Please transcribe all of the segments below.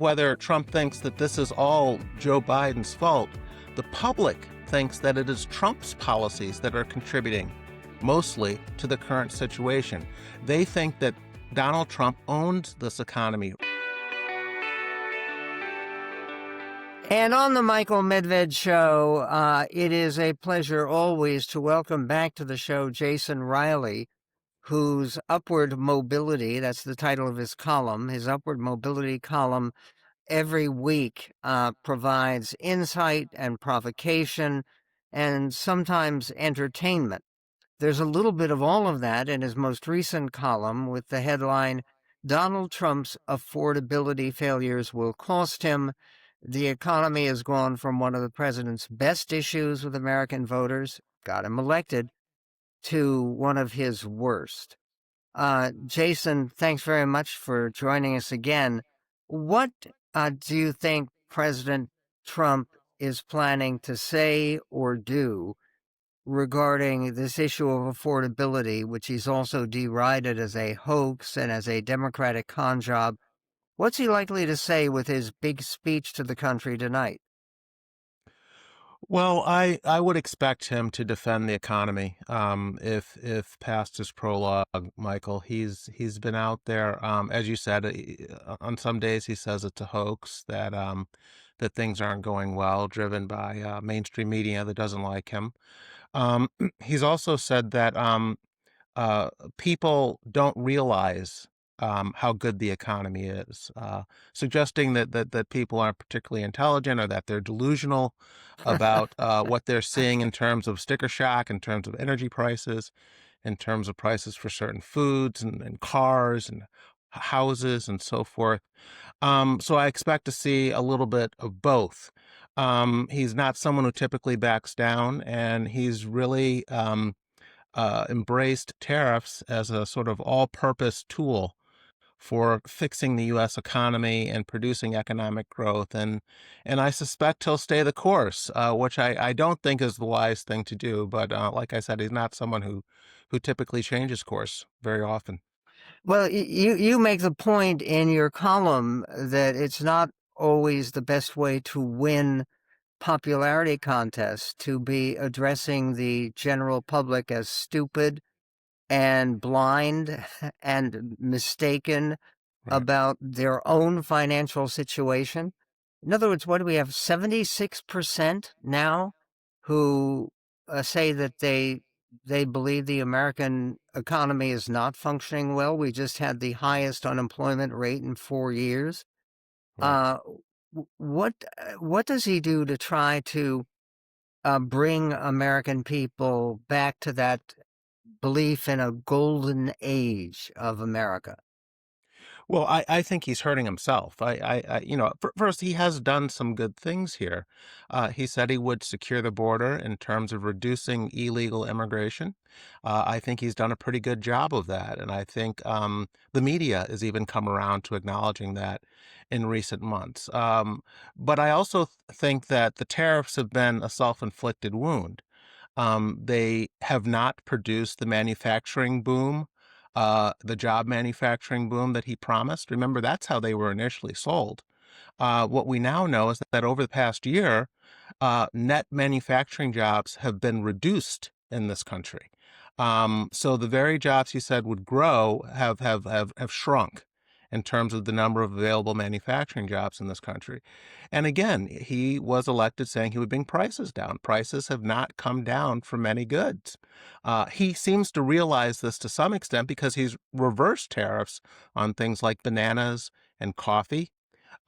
whether Trump thinks that this is all Joe Biden's fault, the public thinks that it is Trump's policies that are contributing mostly to the current situation. They think that Donald Trump owns this economy. And on the Michael Medved Show, it is a pleasure always to welcome back to the show Jason Riley, whose Upward Mobility, that's the title of his column, his Upward Mobility column, every week provides insight and provocation and sometimes entertainment. There's a little bit of all of that in his most recent column with the headline, Donald Trump's affordability failures will cost him. The economy has gone from one of the president's best issues with American voters, got him elected, to one of his worst. Jason, thanks very much for joining us again. What do you think President Trump is planning to say or do regarding this issue of affordability, which he's also derided as a hoax and as a Democratic con job? What's he likely to say with his big speech to the country tonight? Well, I would expect him to defend the economy. If past his prologue, Michael, he's been out there. As you said, on some days he says it's a hoax, that things aren't going well, driven by mainstream media that doesn't like him. He's also said that people don't realize how good the economy is, suggesting that people aren't particularly intelligent or that they're delusional about what they're seeing in terms of sticker shock, in terms of energy prices, in terms of prices for certain foods and cars and houses and so forth. So I expect to see a little bit of both. He's not someone who typically backs down, and he's really embraced tariffs as a sort of all-purpose tool for fixing the U.S. economy and producing economic growth. And I suspect he'll stay the course, which I don't think is the wise thing to do. But like I said, he's not someone who typically changes course very often. Well, you make the point in your column that it's not always the best way to win popularity contests to be addressing the general public as stupid and blind and mistaken Right. about their own financial situation. In other words, what do we have? 76% now who say that they believe the American economy is not functioning well. We just had the highest unemployment rate in 4 years. Right. Uh, what does he do to try to bring American people back to that belief in a golden age of America? Well, I think he's hurting himself. First, he has done some good things here. He said he would secure the border in terms of reducing illegal immigration. I think he's done a pretty good job of that. And I think the media has even come around to acknowledging that in recent months. But I also think that the tariffs have been a self-inflicted wound. They have not produced the manufacturing boom, the job manufacturing boom that he promised. Remember, that's how they were initially sold. What we now know is that over the past year, net manufacturing jobs have been reduced in this country. So the very jobs he said would grow have shrunk in terms of the number of available manufacturing jobs in this country. And again, he was elected saying he would bring prices down. Prices have not come down for many goods. He seems to realize this to some extent because he's reversed tariffs on things like bananas and coffee,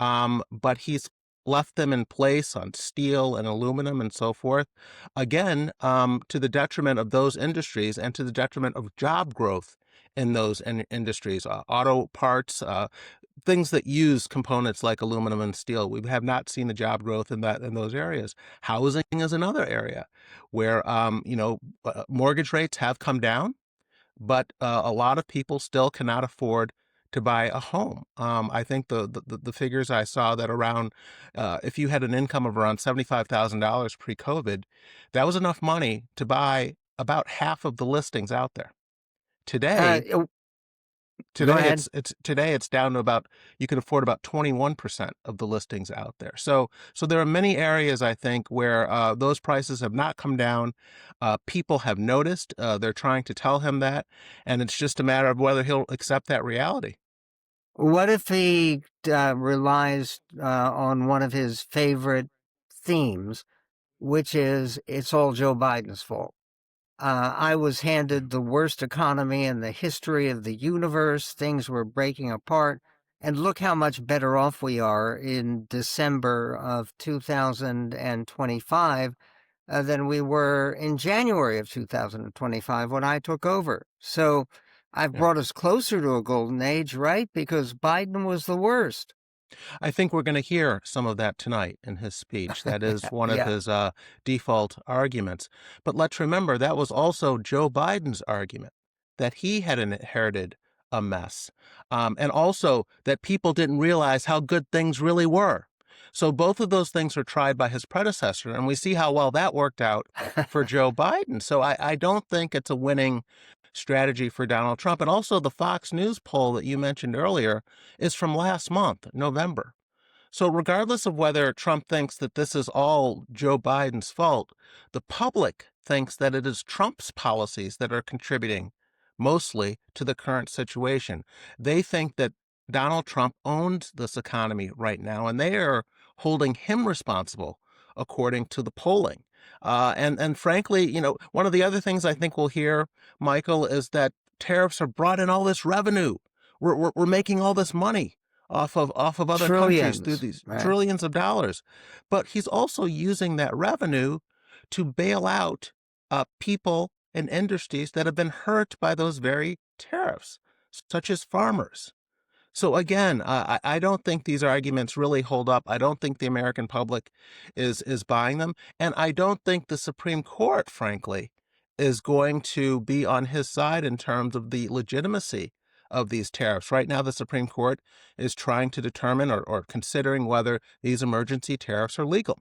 but he's left them in place on steel and aluminum and so forth, again, to the detriment of those industries and to the detriment of job growth in those industries, auto parts, things that use components like aluminum and steel. We have not seen the job growth in those areas. Housing is another area where mortgage rates have come down, but a lot of people still cannot afford to buy a home. I think the figures I saw that around, if you had an income of around $75,000 pre-COVID, that was enough money to buy about half of the listings out there. Uh, Today, Go Today ahead. it's down to about you can afford about 21% of the listings out there. So there are many areas I think where those prices have not come down. People have noticed. They're trying to tell him that, and it's just a matter of whether he'll accept that reality. What if he relies on one of his favorite themes, which is it's all Joe Biden's fault? I was handed the worst economy in the history of the universe. Things were breaking apart. And look how much better off we are in December of 2025 than we were in January of 2025 when I took over. So I've Yeah. brought us closer to a golden age, right? Because Biden was the worst. I think we're going to hear some of that tonight in his speech. That is one of Yeah, his default arguments. But let's remember that was also Joe Biden's argument that he had inherited a mess, and also that people didn't realize how good things really were. So both of those things were tried by his predecessor, and we see how well that worked out for Joe Biden. So I don't think it's a winning strategy for Donald Trump. And also, the Fox News poll that you mentioned earlier is from last month, November. So, regardless of whether Trump thinks that this is all Joe Biden's fault, the public thinks that it is Trump's policies that are contributing mostly to the current situation. They think that Donald Trump owns this economy right now, and they are holding him responsible, according to the polling. And frankly, one of the other things I think we'll hear, Michael, is that tariffs have brought in all this revenue. We're making all this money off of other countries through trillions, these right? trillions of dollars. But he's also using that revenue to bail out people and industries that have been hurt by those very tariffs, such as farmers. So again, I don't think these arguments really hold up. I don't think the American public is buying them, and I don't think the Supreme Court, frankly, is going to be on his side in terms of the legitimacy of these tariffs. Right now, the Supreme Court is trying to determine or considering whether these emergency tariffs are legal.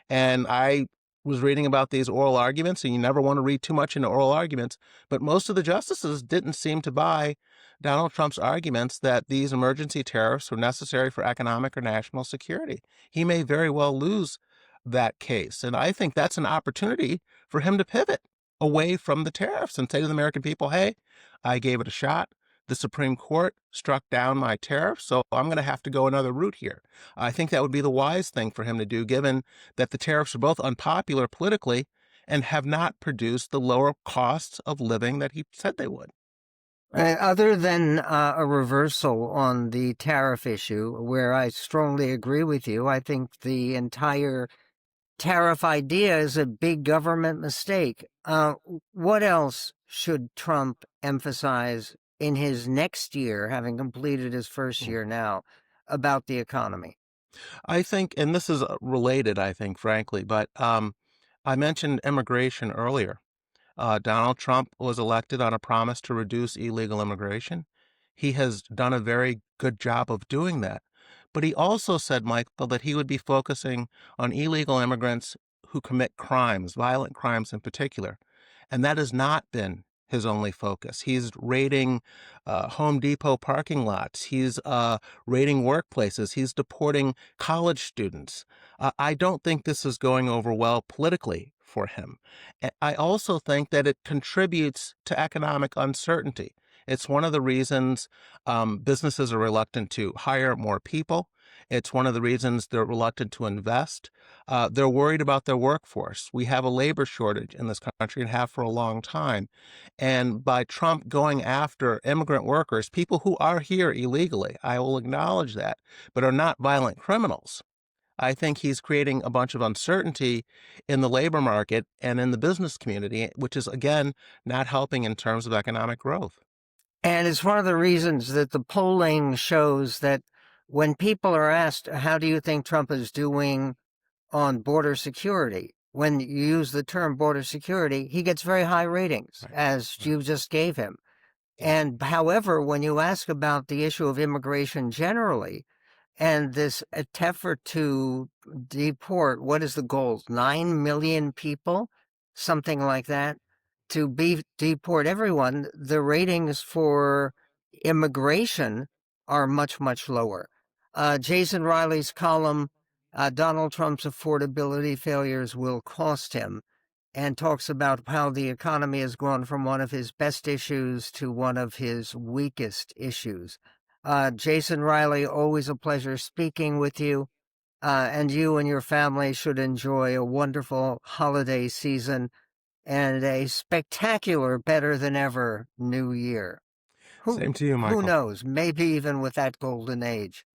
And I was reading about these oral arguments, and you never want to read too much into oral arguments, but most of the justices didn't seem to buy Donald Trump's arguments that these emergency tariffs were necessary for economic or national security. He may very well lose that case. And I think that's an opportunity for him to pivot away from the tariffs and say to the American people, hey, I gave it a shot. The Supreme Court struck down my tariffs, so I'm going to have to go another route here. I think that would be the wise thing for him to do, given that the tariffs are both unpopular politically and have not produced the lower costs of living that he said they would. Other than a reversal on the tariff issue, where I strongly agree with you, I think the entire tariff idea is a big government mistake. What else should Trump emphasize in his next year, having completed his first year now, about the economy? I think, and this is related, I think, frankly, but I mentioned immigration earlier. Donald Trump was elected on a promise to reduce illegal immigration. He has done a very good job of doing that. But he also said, Michael, that he would be focusing on illegal immigrants who commit crimes, violent crimes in particular. And that has not been his only focus. He's raiding Home Depot parking lots. He's raiding workplaces. He's deporting college students. I don't think this is going over well politically for him. I also think that it contributes to economic uncertainty. It's one of the reasons businesses are reluctant to hire more people. It's one of the reasons they're reluctant to invest. They're worried about their workforce. We have a labor shortage in this country and have for a long time. And by Trump going after immigrant workers, people who are here illegally, I will acknowledge that, but are not violent criminals, I think he's creating a bunch of uncertainty in the labor market and in the business community, which is, again, not helping in terms of economic growth. And it's one of the reasons that the polling shows that when people are asked, how do you think Trump is doing on border security? When you use the term border security, he gets very high ratings, Right. as Right. you just gave him. Yeah. And however, when you ask about the issue of immigration generally, and this effort to deport, what is the goal? 9 million people, something like that, to deport everyone. The ratings for immigration are much, much lower. Jason Riley's column, Donald Trump's affordability failures will cost him, and talks about how the economy has gone from one of his best issues to one of his weakest issues. Jason Riley, always a pleasure speaking with you, and you and your family should enjoy a wonderful holiday season and a spectacular, better than ever New Year. Who Same to you, who Michael. knows? Maybe even with that golden age.